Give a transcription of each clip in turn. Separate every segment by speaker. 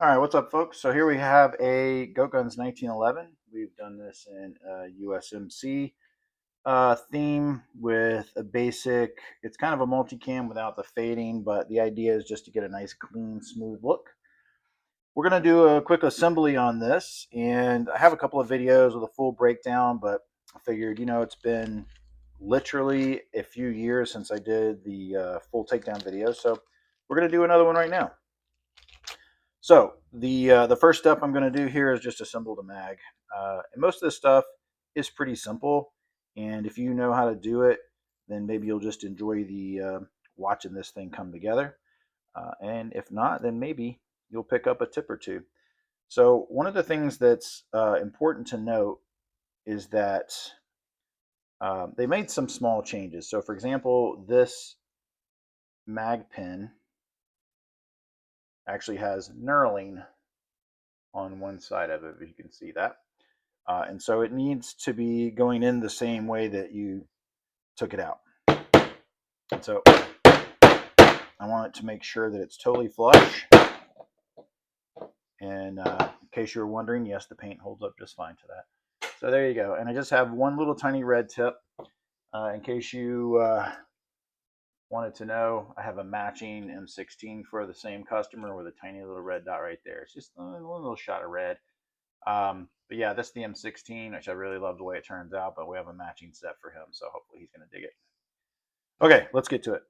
Speaker 1: All right, what's up, folks? So here we have a GoatGuns 1911. We've done this in a USMC theme with a basic. It's kind of a multicam without the fading, but the idea is just to get a nice, clean, smooth look. We're going to do a quick assembly on this, and I have a couple of videos with a full breakdown, but I figured, it's been literally a few years since I did the full takedown video, so we're going to do another one right now. So the first step I'm going to do here is just assemble the mag. And most of this stuff is pretty simple, and if you know how to do it, then maybe you'll just enjoy the watching this thing come together. And if not, then maybe you'll pick up a tip or two. So one of the things that's important to note is that they made some small changes. So for example, this mag pin actually has knurling on one side of it, if you can see that. And so it needs to be going in the same way that you took it out. And so I want it to make sure that it's totally flush. And in case you were wondering, yes, the paint holds up just fine to that. So there you go. And I just have one little tiny red tip. In case you wanted to know, I have a matching M16 for the same customer with a tiny little red dot right there. It's just a little shot of red. But yeah, this is the M16, which I really love the way it turns out, but we have a matching set for him, so hopefully he's going to dig it. Okay, let's get to it.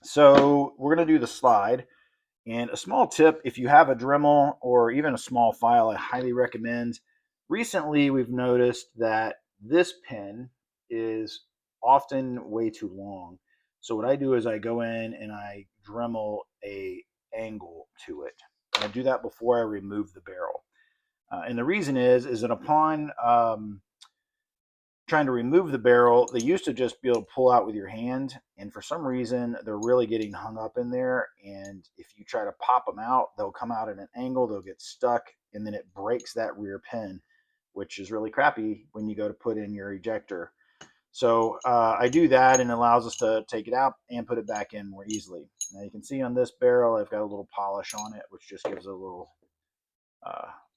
Speaker 1: So we're going to do the slide. And a small tip, if you have a Dremel or even a small file, I highly recommend. Recently, we've noticed that this pin is often way too long. So what I do is I go in and I Dremel a angle to it. And I do that before I remove the barrel. And the reason is that upon trying to remove the barrel, they used to just be able to pull out with your hand. And for some reason, they're really getting hung up in there. And if you try to pop them out, they'll come out at an angle, they'll get stuck, and then it breaks that rear pin, which is really crappy when you go to put in your ejector. So I do that, and it allows us to take it out and put it back in more easily. Now you can see on this barrel, I've got a little polish on it, which just gives it a little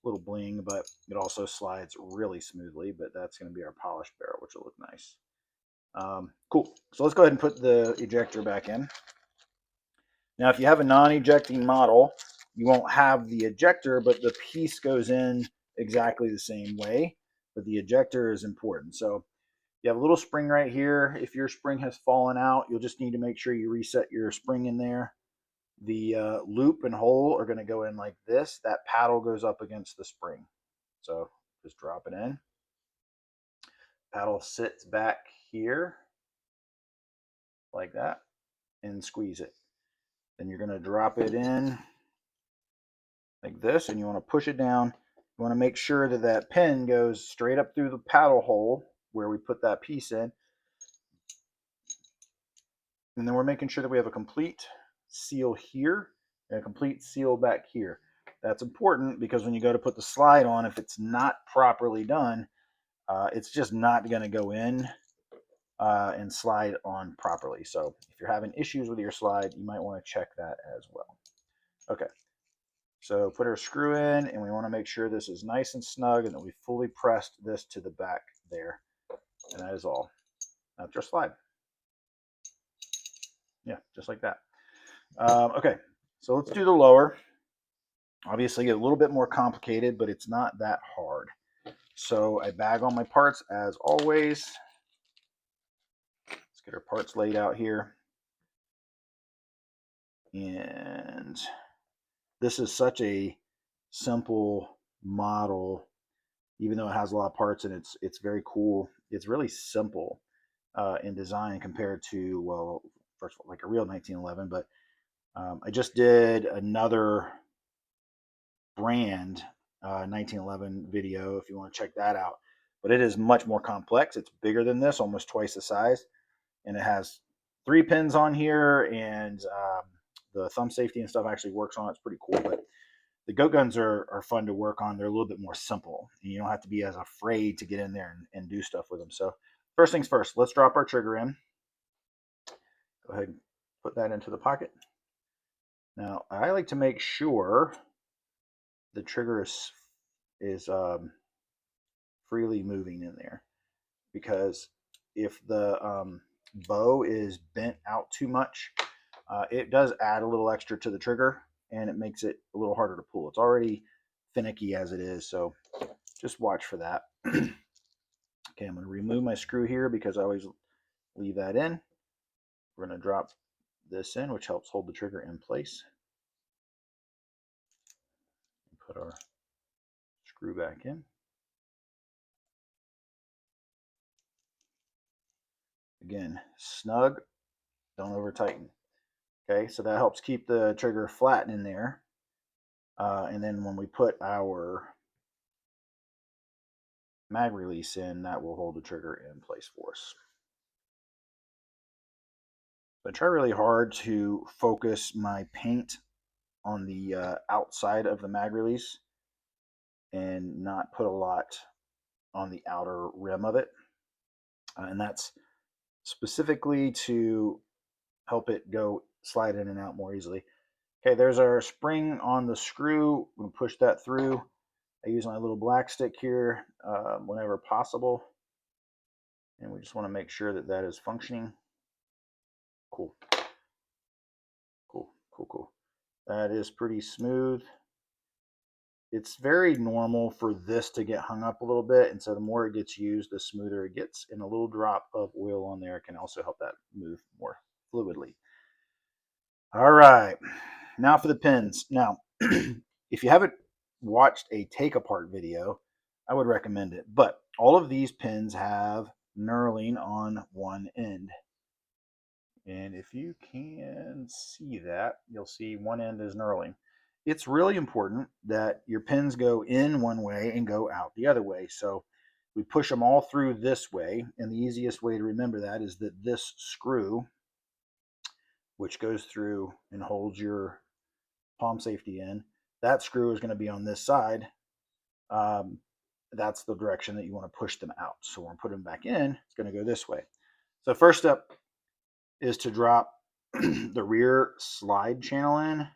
Speaker 1: bling, but it also slides really smoothly. But that's going to be our polished barrel, which will look nice. Cool. So let's go ahead and put the ejector back in. Now, if you have a non-ejecting model, you won't have the ejector, but the piece goes in exactly the same way. But the ejector is important. So you have a little spring right here. If your spring has fallen out, you'll just need to make sure you reset your spring in there. The loop and hole are going to go in like this. That paddle goes up against the spring. So just drop it in. Paddle sits back here like that and squeeze it. Then you're going to drop it in like this, and you want to push it down. You want to make sure that that pin goes straight up through the paddle hole where we put that piece in. And then we're making sure that we have a complete seal here and a complete seal back here. That's important because when you go to put the slide on, if it's not properly done, it's just not going to go in and slide on properly. So if you're having issues with your slide, you might want to check that as well. Okay, so put our screw in, and we want to make sure this is nice and snug and that we fully pressed this to the back there. And that is all. Now just slide. Yeah, just like that. Okay, so let's do the lower. Obviously a little bit more complicated, but it's not that hard. So I bag all my parts as always. Let's get our parts laid out here. And this is such a simple model, even though it has a lot of parts, and it's very cool. It's really simple in design compared to, well, first of all, like a real 1911. But I just did another brand 1911 video if you want to check that out. But it is much more complex. It's bigger than this, almost twice the size, and it has 3 pins on here, and the thumb safety and stuff actually works on it. It's pretty cool. But the GoatGuns are fun to work on. They're a little bit more simple, and you don't have to be as afraid to get in there and do stuff with them. So first things first, let's drop our trigger in. Go ahead and put that into the pocket. Now, I like to make sure the trigger is freely moving in there, because if the bow is bent out too much, it does add a little extra to the trigger, and it makes it a little harder to pull. It's already finicky as it is, so just watch for that. Okay, I'm going to remove my screw here because I always leave that in. We're going to drop this in, which helps hold the trigger in place. Put our screw back in. Again, snug, don't over tighten. Okay, so that helps keep the trigger flat in there. And then when we put our mag release in, that will hold the trigger in place for us. I try really hard to focus my paint on the outside of the mag release and not put a lot on the outer rim of it. And that's specifically to help it go slide in and out more easily. Okay, there's our spring on the screw. I'm going to push that through. I use my little black stick here whenever possible. And we just want to make sure that that is functioning. Cool. Cool, cool, cool. That is pretty smooth. It's very normal for this to get hung up a little bit, and so the more it gets used, the smoother it gets, and a little drop of oil on there can also help that move more fluidly. All right, now for the pins. Now, if you haven't watched a take apart video, I would recommend it, but all of these pins have knurling on one end. And if you can see that, you'll see one end is knurling. It's really important that your pins go in one way and go out the other way. So we push them all through this way. And the easiest way to remember that is that this screw, which goes through and holds your palm safety in, that screw is going to be on this side. That's the direction that you want to push them out. So when we put them back in, it's going to go this way. So first up is to drop the rear slide channel in,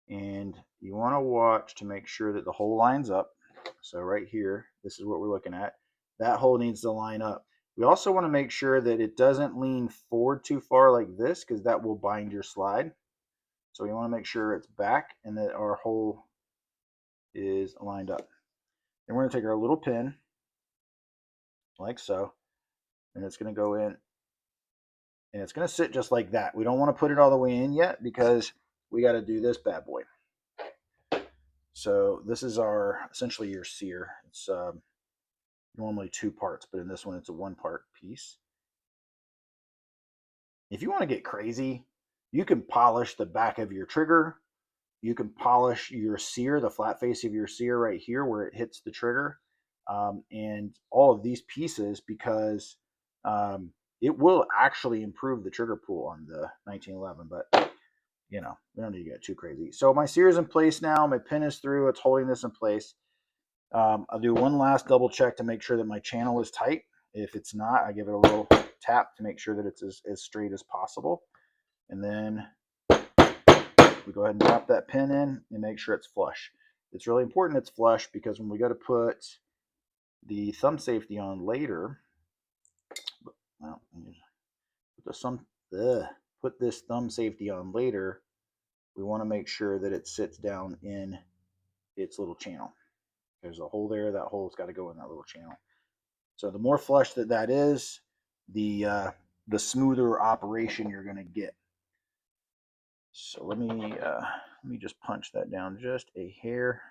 Speaker 1: and you want to watch to make sure that the hole lines up. So right here, this is what we're looking at. That hole needs to line up. We also want to make sure that it doesn't lean forward too far like this, because that will bind your slide. So we want to make sure it's back and that our hole is lined up. And we're going to take our little pin like so, and it's going to go in, and it's going to sit just like that. We don't want to put it all the way in yet because we got to do this bad boy. So this is our essentially your sear. It's normally 2 parts, but in this one it's a 1-part piece. If you want to get crazy, you can polish the back of your trigger. You can polish your sear, the flat face of your sear right here where it hits the trigger, and all of these pieces, because it will actually improve the trigger pull on the 1911, but you know, we don't need to get too crazy. So my sear is in place now. My pin is through. It's holding this in place. I'll do one last double check to make sure that my channel is tight. If it's not, I give it a little tap to make sure that it's as straight as possible. And then we go ahead and drop that pin in and make sure it's flush. It's really important it's flush, because when we go to put the thumb safety on later, well, put this thumb safety on later, we want to make sure that it sits down in its little channel. There's a hole there. That hole's got to go in that little channel. So the more flush that is, the smoother operation you're going to get. So let me just punch that down just a hair.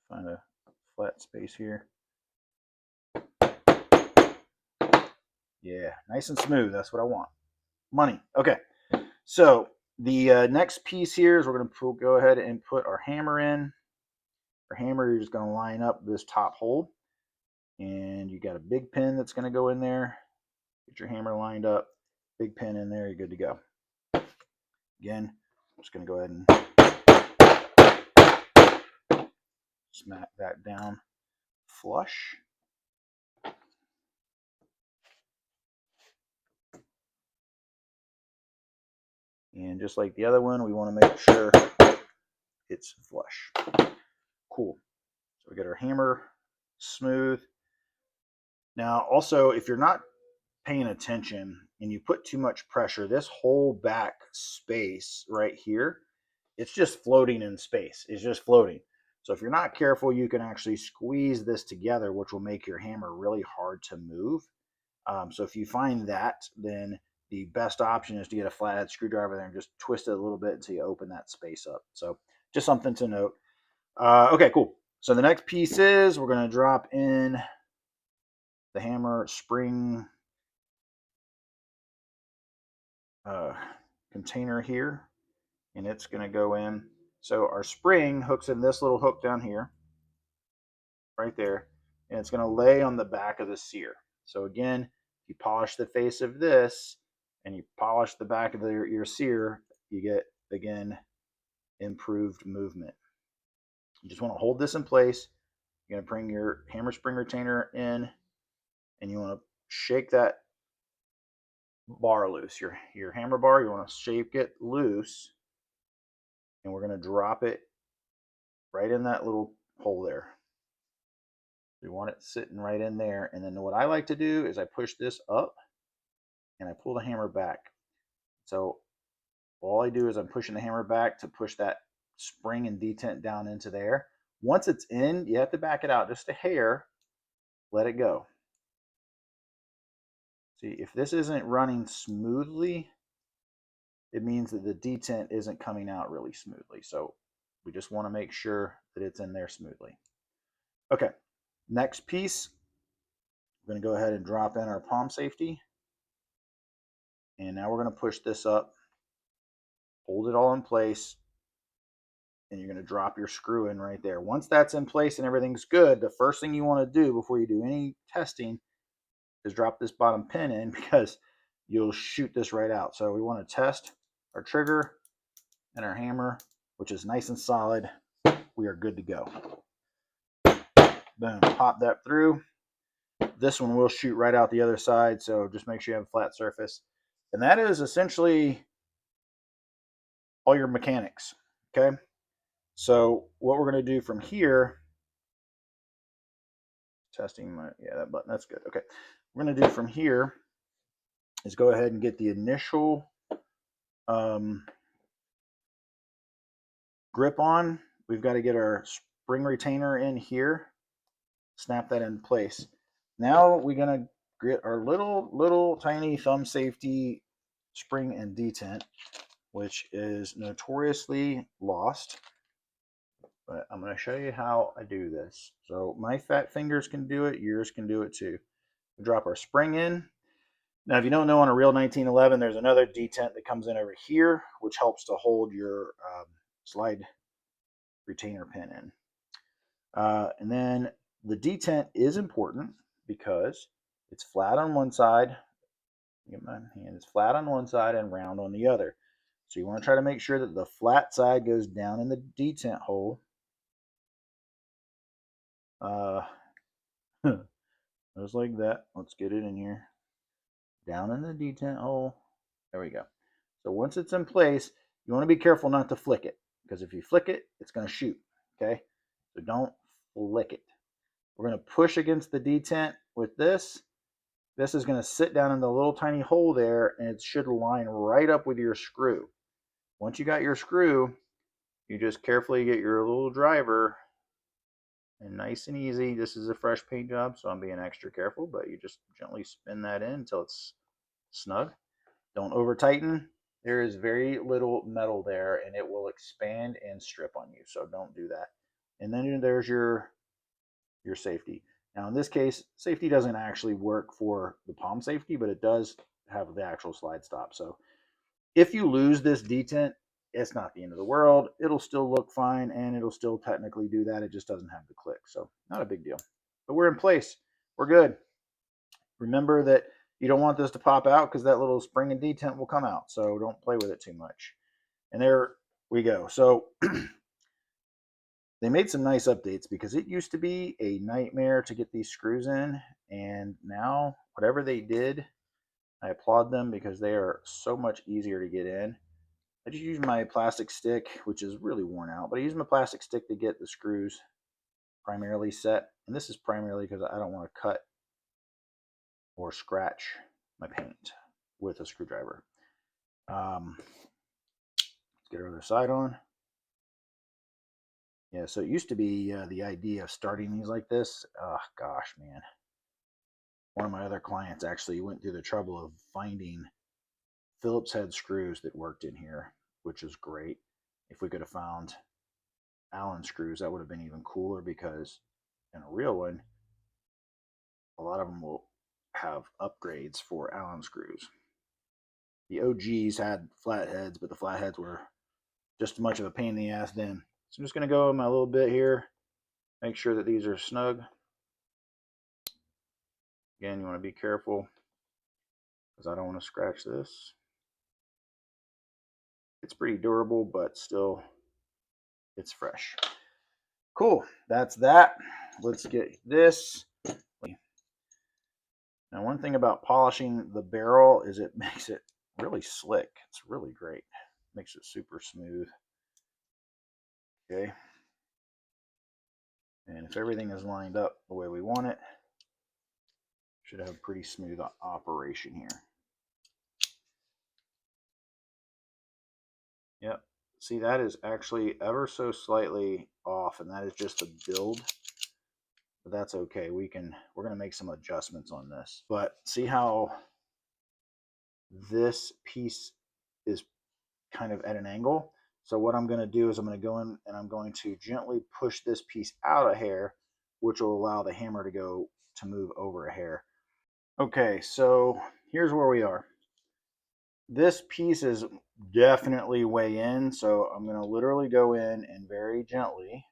Speaker 1: Find a flat space here. Yeah, nice and smooth. That's what I want. Money. Okay. So the next piece here is we're going to go ahead and put our hammer in. Our hammer, you're just going to line up this top hole, and you got a big pin that's going to go in there. Get your hammer lined up, big pin in there, you're good to go. Again, I'm just going to go ahead and smack that down flush. And just like the other one, we want to make sure it's flush. Cool. So we get our hammer smooth. Now, also, if you're not paying attention and you put too much pressure, this whole back space right here, it's just floating in space. It's just floating. So if you're not careful, you can actually squeeze this together, which will make your hammer really hard to move. So if you find that, then the best option is to get a flathead screwdriver there and just twist it a little bit until you open that space up. So just something to note. Okay, cool. So the next piece is we're going to drop in the hammer spring container here, and it's going to go in. So our spring hooks in this little hook down here, right there, and it's going to lay on the back of the sear. So again, if you polish the face of this and you polish the back of your sear, you get, again, improved movement. You just want to hold this in place. You're going to bring your hammer spring retainer in, and you want to shake that bar loose. Your hammer bar, you want to shake it loose, and we're going to drop it right in that little hole there. You want it sitting right in there. And then what I like to do is I push this up and I pull the hammer back. So all I do is I'm pushing the hammer back to push that spring and detent down into there. Once it's in, you have to back it out just a hair, let it go. See, if this isn't running smoothly, it means that the detent isn't coming out really smoothly. So we just want to make sure that it's in there smoothly. Okay, next piece, we're going to go ahead and drop in our palm safety. And now we're going to push this up, hold it all in place, and you're going to drop your screw in right there. Once that's in place and everything's good, the first thing you want to do before you do any testing is drop this bottom pin in, because you'll shoot this right out. So we want to test our trigger and our hammer, which is nice and solid. We are good to go. Boom, pop that through. This one will shoot right out the other side, so just make sure you have a flat surface. And that is essentially all your mechanics, okay? So what we're going to do from here, testing my, yeah, that button, that's good. Okay, we're going to do from here is go ahead and get the initial grip on. We've got to get our spring retainer in here, snap that in place. Now we're going to get our little tiny thumb safety spring and detent, which is notoriously lost. But I'm going to show you how I do this. So my fat fingers can do it. Yours can do it too. We drop our spring in. Now, if you don't know, on a real 1911, there's another detent that comes in over here, which helps to hold your slide retainer pin in. And then the detent is important because it's flat on one side. Get my hand. It's flat on one side and round on the other. So you want to try to make sure that the flat side goes down in the detent hole. Just like that. Let's get it in here. Down in the detent hole. There we go. So once it's in place, you want to be careful not to flick it, because if you flick it, it's going to shoot. Okay? So don't flick it. We're going to push against the detent with this. This is going to sit down in the little tiny hole there, and it should line right up with your screw. Once you got your screw, you just carefully get your little driver, and nice and easy. This is a fresh paint job, so I'm being extra careful, but you just gently spin that in until it's snug. Don't over tighten. There is very little metal there, and it will expand and strip on you, so don't do that. And then there's your safety. Now in this case, safety doesn't actually work for the palm safety, but it does have the actual slide stop. So if you lose this detent, it's not the end of the world. It'll still look fine, and it'll still technically do that. It just doesn't have the click, so not a big deal. But we're in place. We're good. Remember that you don't want this to pop out, because that little spring and detent will come out, so don't play with it too much. And there we go. So they made some nice updates, because it used to be a nightmare to get these screws in, and now whatever they did, I applaud them, because they are so much easier to get in. I just use my plastic stick, which is really worn out, but I use my plastic stick to get the screws primarily set. And this is primarily because I don't want to cut or scratch my paint with a screwdriver. Let's get our other side on. Yeah, so it used to be the idea of starting these like this. Oh, gosh, man. One of my other clients actually went through the trouble of finding Phillips head screws that worked in here, which is great. If we could have found Allen screws, that would have been even cooler because in a real one, a lot of them will have upgrades for Allen screws. The OGs had flatheads, but the flatheads were just as much of a pain in the ass then. So I'm just going to go in my little bit here, make sure that these are snug. Again, you want to be careful because I don't want to scratch this. It's pretty durable, but still, it's fresh. Cool, that's that. Let's get this. Now, one thing about polishing the barrel is it makes it really slick. It's really great. Makes it super smooth. Okay. And if everything is lined up the way we want it, should have a pretty smooth operation here. Yep. See, that is actually ever so slightly off, and that is just the build. But that's okay. We're going to make some adjustments on this. But see how this piece is kind of at an angle? So what I'm going to do is I'm going to go in and I'm going to gently push this piece out a hair, which will allow the hammer to move over a hair. Okay, so here's where we are. This piece is definitely way in, so I'm going to literally go in and very gently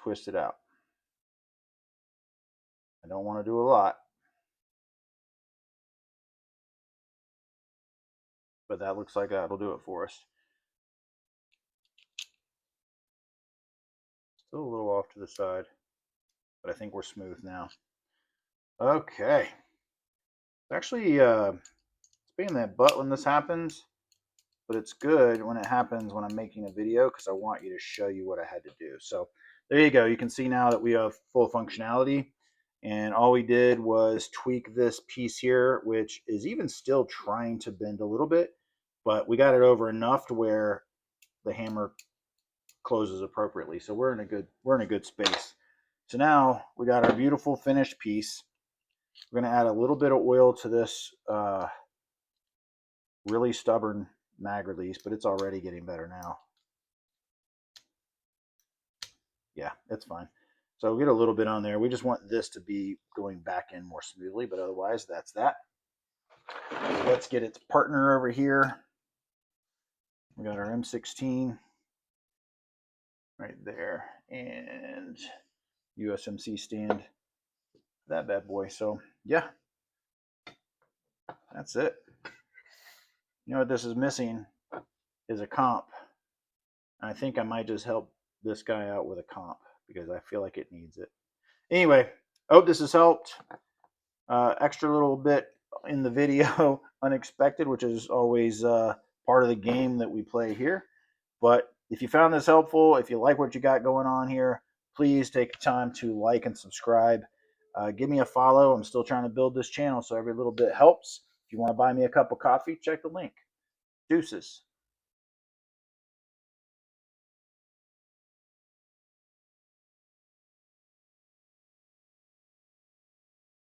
Speaker 1: twist it out. I don't want to do a lot, but that looks like that'll do it for us. Still a little off to the side, but I think we're smooth now. Okay. Actually, it's being that butt when this happens, but it's good when it happens when I'm making a video because I want you to show you what I had to do. So there you go. You can see now that we have full functionality, and all we did was tweak this piece here, which is even still trying to bend a little bit, but we got it over enough to where the hammer closes appropriately. So we're in a good space. So now we got our beautiful finished piece. We're going to add a little bit of oil to this really stubborn mag release, but it's already getting better now. Yeah, it's fine. So we'll get a little bit on there. We just want this to be going back in more smoothly, but otherwise that's that. Let's get its partner over here. We got our M16 right there and USMC stand, that bad boy. So yeah, that's it. You know what this is missing is a comp. I think I might just help this guy out with a comp because I feel like it needs it. Anyway, I hope this has helped. Extra little bit in the video, unexpected, which is always part of the game that we play here. But if you found this helpful, if you like what you got going on here, please take the time to like and subscribe. Give me a follow. I'm still trying to build this channel, so every little bit helps. If you want to buy me a cup of coffee, check the link. Deuces.